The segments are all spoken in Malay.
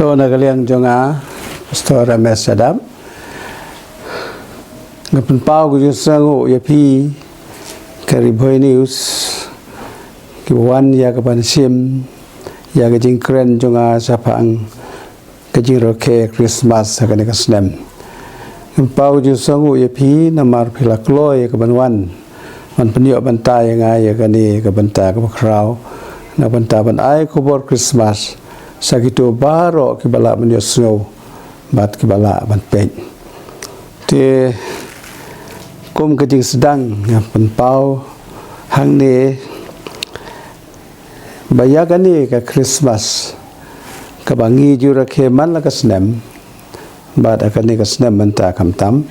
Pastor nakalian jonga Pastor Shadap ngapun pau ku sangu ya pi Khubor news ki wan ya kapan sim ya ke jingkren jonga sapang ke jingroke Khristmas sakane kasnem pau ku sangu ya pi namar philakloy ke banwan man penyo bantai nga ya kani ke banta ke krau na banta ban ai Khubor Khristmas sakito baro kibala menyo snow bat kibala ban pej te kum kejing sedang pen pau hang ne bayagani ka Khristmas ka bangi jura ke man la kasnem bat akani kasnem menta kamtam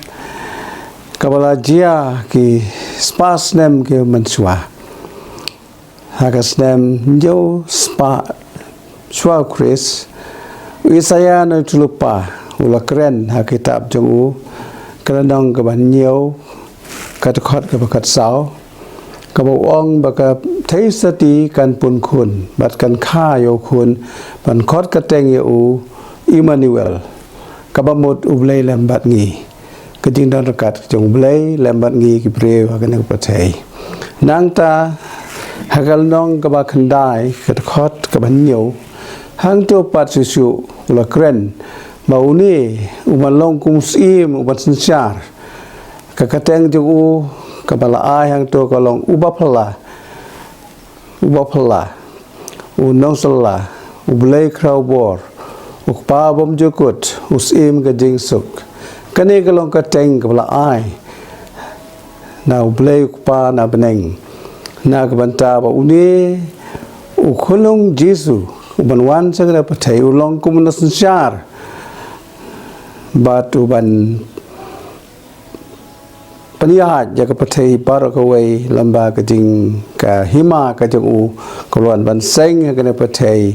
kabala jia ki spas nem ke mensua hakasnem jo spa Shua Chris, Isaya na tulupa, ulakren hakitab jongu, kerenong kebanyo, katukot kebakat sao, kabawong baka taisati kan pun kun, bat kan ka yo kun, ban kot kateng yo Emmanuel, kabamut ublay lembat ngi, kejing dan rekat jong ublay lembat ngi kibreu hakan patay, nang ta hakal nong kabakandai katukot kebanyo. Hang tu pat susu ulakren mau ni umalong kumsim ubat sensar kakateng jugu kabala ai hang tu kalong ubapala unong sala ublay Khubor ukpa bom jukut usim gajing suk kani kalong kateng kabala ai na ublay ukpa na beneng na kabanta ba uni ukulong Jesu uban segera patai ulong kumanas syar bat uban peniat jaga patai para kawai lamba kejing ka hima ka jung keluan ban seng kena patai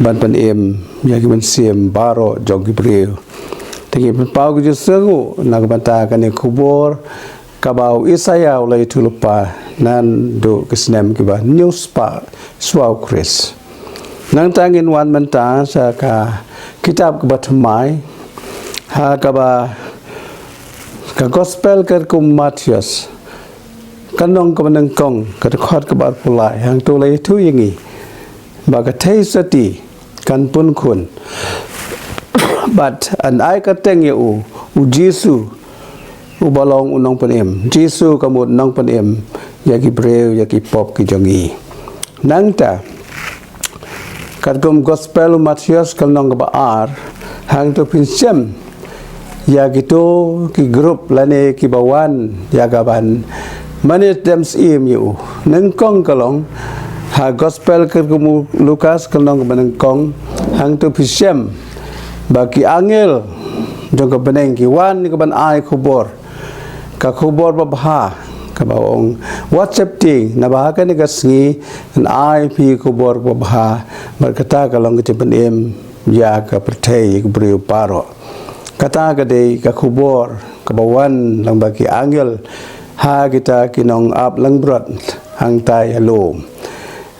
ban panem yagi ban sim baro jong gibril tingi pau ku jusengu nak banta kane Khubor kabau Isaya ulai tulupa nan do kesnem kiba news pa swau Chris nang tangin wan menta sa ka kitab kebatamai ha kaba ka gospel ker kum Matius kanong kemenengkong kedekat kebar pulai hang tulai tu yingi baga taisati kan pun kun but an ai kateng u Jesu ubalong unong penem Jesu kamut nong penem yaki breu yaki pop ki jongi nang ta kadgum gospel Matius kalnong baar hang to pinsem ya gitu ki grup lane ki bawan ya gaban manit dem sim yu nengkong kalong ha gospel kadgum Lukas kalnong benengkong hang to pinsem bagi angel jong ka beneng ki wan ki ban ai Khubor ka Khubor babha kabawong WhatsApp ting nabahakan ni kasngi an IP Khubor babha berkata kalong kecepenem ya ka pertai kebriu paro kata gade ka Khubor kabawan lang bagi angel ha kita kinong up lang brot hang tai hello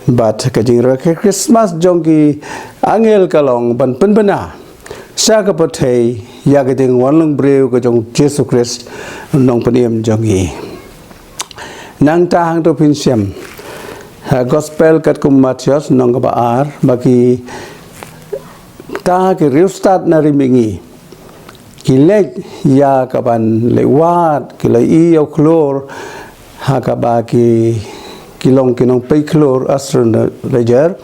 bat kajing ra Christmas jongki angel kalong ban penbena sa ka pertai ya gedeng wan lang breu ka jong Jesus Christ nong penem jongi nang tahang tu pinsem gospel kat kum Matius nong kabaar bagi ta ke riustat narimingi kilek ya kaban lewat kilai yo klor ha kabaki kilong kinong pe klor asron lejer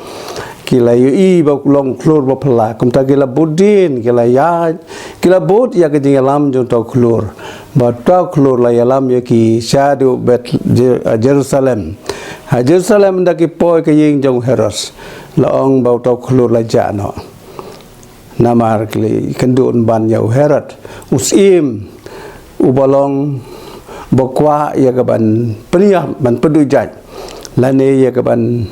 kilai i bok long klor bo pala kum ta kila budin kila ya kila bot ya ke jingalam jong to klor bata klor la yalam yaki shadu bet Jerusalem ha Jerusalem ndaki poy ke ying jong heros laong bau to klor la jano namar kli kendun ban yau herat usim ubalong bokwa ya gaban peniah ban pedujaj lane ya gaban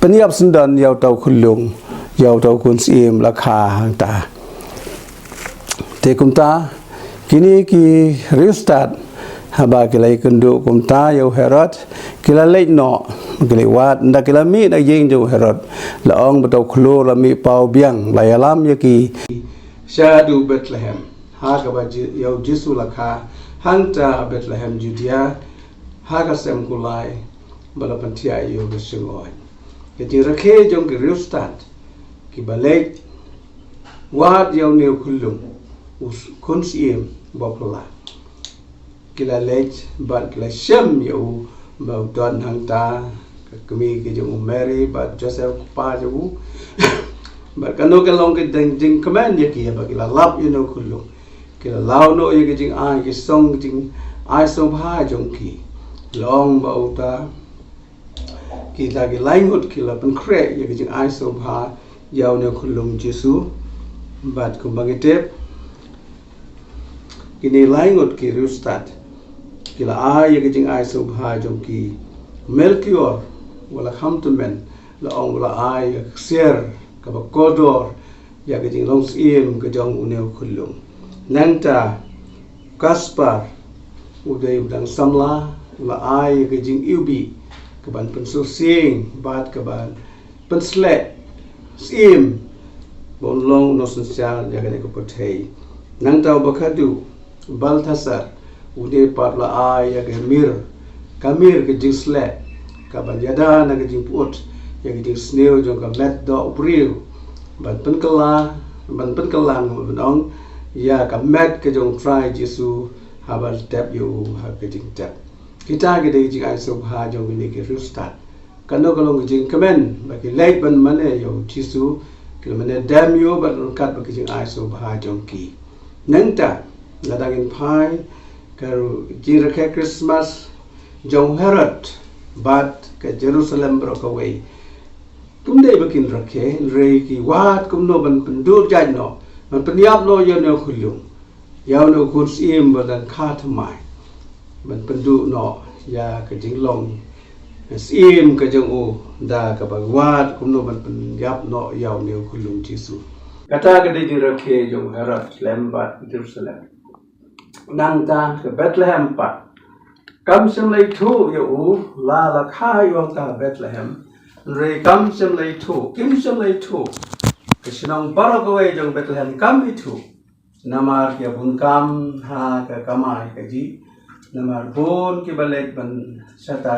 peniap sendan yau tau khulung yau tau kun sim la kha hang ta te kumta kini ki riustat haba kilai kendu kumta yau herat kila leit no Geliwat ndak kilami na jing jo Herod laong betul klo lami pau biang layalam yaki Shadu Bethlehem ha ka ba yau Jesu lakha hanta Bethlehem Judea ha ka sem kulai balapan tia yo besingoi ke rakhe jong ke rustat ki balek wat yau neu kulung us kunsiem bopla kila lech bat kila shem yau mau don hanta kami ke jong Mary bat Joseph pa ju bat kano ke long ke ding command ye ki ba kila lap you know kulung kila lao no ye ke jing ai ke song jing ai so bha jong ki long ba uta kita ke laingut kila pen kre ye ke jing ai so bha yau ne kulung Jesu bat kumbang itep kini laingut ki rustat kila ai ye ke jing ai so bha jong ki Melchior wala hamtumen la ong wala ai ser ka ba kodor ya ke jing long sim ke jong uneu khulung nanta Kaspar udai udang samla wala ai ke jing ubi ke ban pensul sing bat ke ban pensle sim bon long no social ya ke ko pothei nanta bakadu Balthasar udai pat la ai ya ke mir kamir ke jing sle kaban yada na ke jing put ya ke jing sneo jong ka met do upril ban penkala ban penkalang ban ya ka met ke jong try Jesu habal tap you ha ke jing tap kita ke de jing ai so ha jong ni ke rustat kano kalong ke jing kamen ba ke late ban mane yo Jesu ke mane dam yo ban kat ba ke jing ai so ha jong ki nanta ladangin pai karu jing ke Christmas jong Herod bat ke Jerusalem brokaway kumde bakin rakhe re ki wat kumno ban pendur jaj no ban penyap no yo no khulung yaw no kurs im ban kha thamai ban pendu no ya ke jinglong sim ke jong u da ka ba wat kumno ban penyap no yaw no khulung Jesu kata ke de rakhe jong Herod lembat Jerusalem nang ta ke Bethlehem pa kam sem lei thu yo la la kha yo ta Bethlehem re kam sem lei thu kim sem lei thu ke sinong barokawai jong Bethlehem kam i thu namar ke bun kam ha ka kamai ka ji namar bun ke balek ban sata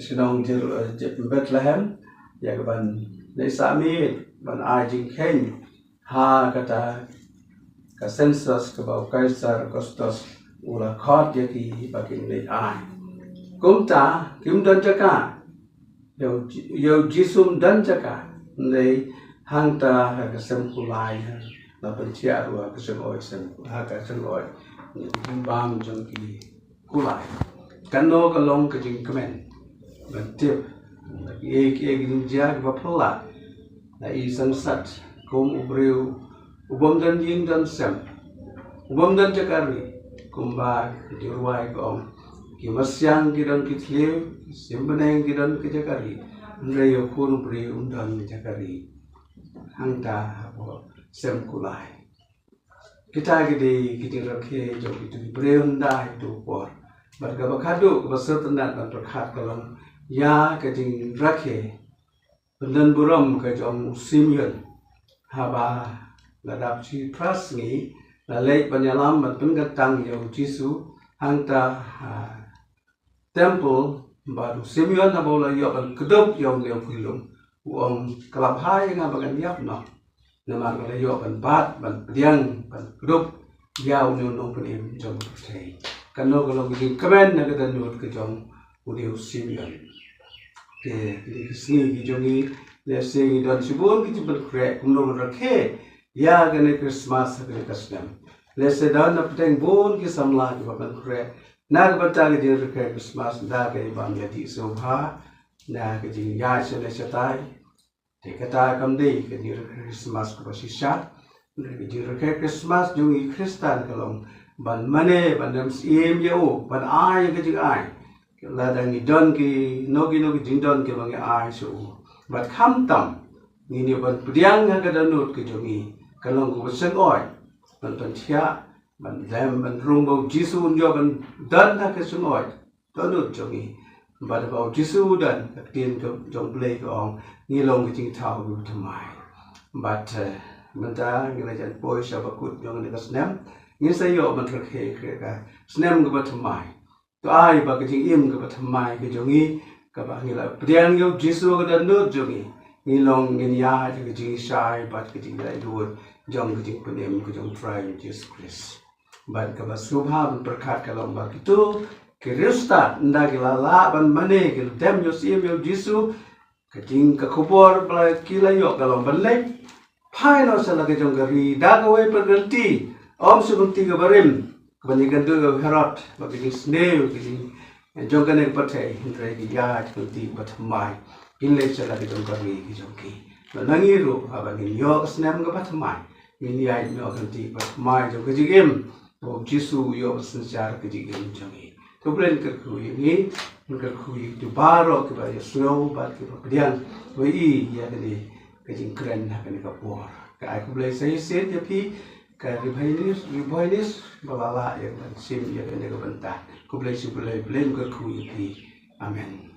sinong Bethlehem ya ban le sami ban a jing khen ha kata ka census ka ba Caesar Augustus ula khot ye ki bakin le ai kumta kim dan jaka yo Jisum dan jaka le hangta ha ka sem kulai la pentia ru ka sem oi sem ha ka sem oi bam jong ki kulai kano ka long ka jing kamen ban tip ye ki jing ja ba phala na i sansat kum ubreu ubom dan jing dan sem ubom dan jakari kumba di ruai kong ki masyang ki dan ki tlew simbeneng ki dan ki jakari nreyo kun pri undan jakari hangta bo sem kulai kita gidi rakhe jo itu breunda itu por barga bakhadu basertanat ban rakhat kalong ya ka jing rakhe bendan buram ka jong Simeon haba ladap chi prasngi la lek banyalam ban pengatang yo Jesu hangta temple baru Simeon na bola yo ban kedop yo leo phulung uom kalabhai nga bagan yap no namar la yo ban bat ban piang ban kedop yaw no no penim jom thei kano kalo gi kamen na ga nut ke jom udeu Simeon ke sni gi jongi le sing don sibon gi ban kre kumno rakhe ya gane Christmas ke kasnam le se dan na peteng bon ki samla ki ban kre na ga ta ge je ke Christmas da ke bam ya ti so ha na ke ji ya se le chatai te kata kam de ke ni Christmas ko si sha ne ji ke Christmas jung i Kristan kalong ban mane ban dam sim yo ban ai ke ji ai la dang i don ki no ki jing don ke bang ai so bat kham tam ni ni ban pudiang ha ga danut ke jung i kalong ko sen oi ban tan thia ban dam ban rung bo Jesu jo ban dan ha ke sen oi danut jung i but about Jisu dan tin jong play ko ong ngilong ke jing thau bu thamai but menta ngila jan poi sha bakut jong ne kasnem ngi sayo man ka khe ka snem ga thamai to ai ba ke jing im ga thamai ke jongi ka ba ngila priang yo Jisu ga dan no jongi ngilong ngin ya ke jing shai but ke jing lai du jong ke jing penem ke jong try Jesus Christ but ka ba subha berkat kalau ba itu Krista nda gila la ban mane gil dem yo sim yo Jisu kajing ka khubor bla kila yo kalau banlek pai no sala ke jong gari da ga we perganti om subunti ga barim banyigan du ga herot ba ke sneu ke jong ka ne pathe hindre gi ya kunti patmai inle sala ke jong gari ki jong ki nangi ru aba ni yo snem ga patmai ini ai no kunti patmai jong ke jigem o Jisu yo sanchar ke jigem jong to plan kerku ini kerku itu baru ke baya snow bat ke pedian wei ya ni ke jing kren ha ke kapor ka aku boleh saya set ya pi ka ribainis balala ya sim ya ke ne bentah ku boleh si boleh blame kerku ini amen